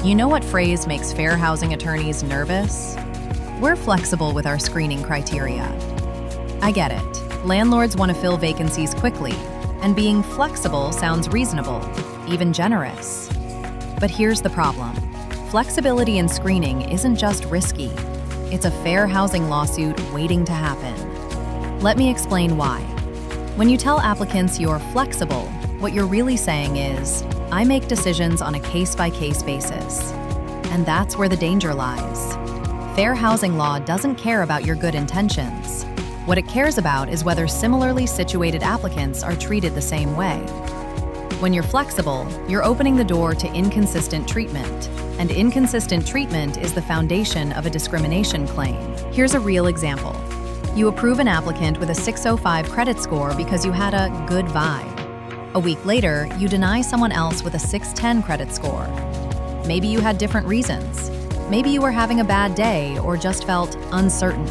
You know what phrase makes fair housing attorneys nervous? We're flexible with our screening criteria. I get it. Landlords want to fill vacancies quickly, and being flexible sounds reasonable, even generous. But here's the problem. Flexibility in screening isn't just risky. It's a fair housing lawsuit waiting to happen. Let me explain why. When you tell applicants you're flexible, what you're really saying is, I make decisions on a case-by-case basis. And that's where the danger lies. Fair housing law doesn't care about your good intentions. What it cares about is whether similarly situated applicants are treated the same way. When you're flexible, you're opening the door to inconsistent treatment, and inconsistent treatment is the foundation of a discrimination claim. Here's a real example. You approve an applicant with a 605 credit score because you had a good vibe. A week later, you deny someone else with a 610 credit score. Maybe you had different reasons. Maybe you were having a bad day or just felt uncertain.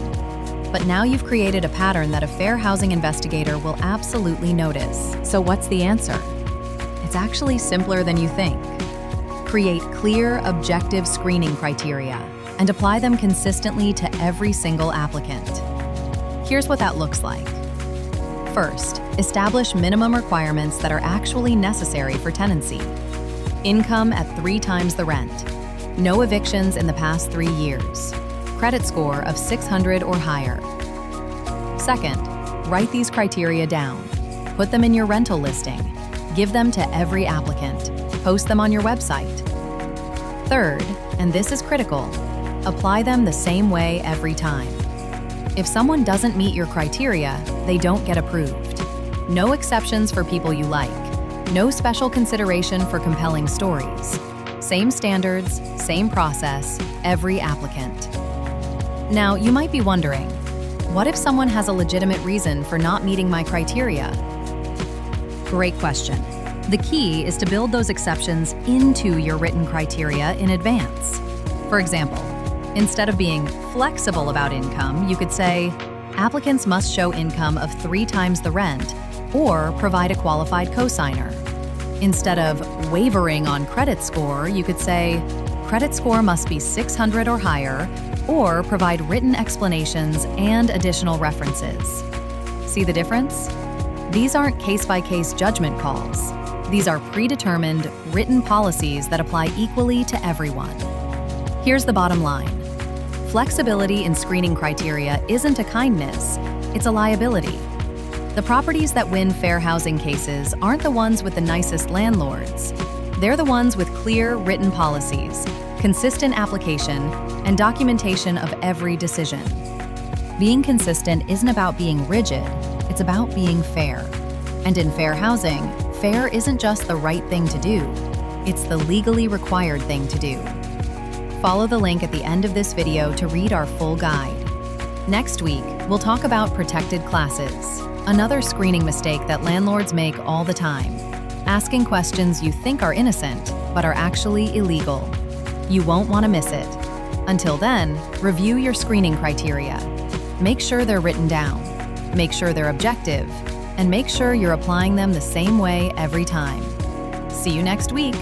But now you've created a pattern that a fair housing investigator will absolutely notice. So what's the answer? It's actually simpler than you think. Create clear, objective screening criteria and apply them consistently to every single applicant. Here's what that looks like. First, establish minimum requirements that are actually necessary for tenancy. Income at 3 times the rent. No evictions in the past 3 years. Credit score of 600 or higher. Second, write these criteria down. Put them in your rental listing. Give them to every applicant. Post them on your website. Third, and this is critical, apply them the same way every time. If someone doesn't meet your criteria, they don't get approved. No exceptions for people you like. No special consideration for compelling stories. Same standards, same process, every applicant. Now, you might be wondering, what if someone has a legitimate reason for not meeting my criteria? Great question. The key is to build those exceptions into your written criteria in advance. For example, instead of being flexible about income, you could say, applicants must show income of 3 times the rent or provide a qualified cosigner. Instead of wavering on credit score, you could say, credit score must be 600 or higher or provide written explanations and additional references. See the difference? These aren't case-by-case judgment calls. These are predetermined, written policies that apply equally to everyone. Here's the bottom line. Flexibility in screening criteria isn't a kindness, it's a liability. The properties that win fair housing cases aren't the ones with the nicest landlords. They're the ones with clear, written policies, consistent application, and documentation of every decision. Being consistent isn't about being rigid, it's about being fair. And in fair housing, fair isn't just the right thing to do, it's the legally required thing to do. Follow the link at the end of this video to read our full guide. Next week, we'll talk about protected classes, another screening mistake that landlords make all the time, asking questions you think are innocent, but are actually illegal. You won't want to miss it. Until then, review your screening criteria. Make sure they're written down, make sure they're objective, and make sure you're applying them the same way every time. See you next week.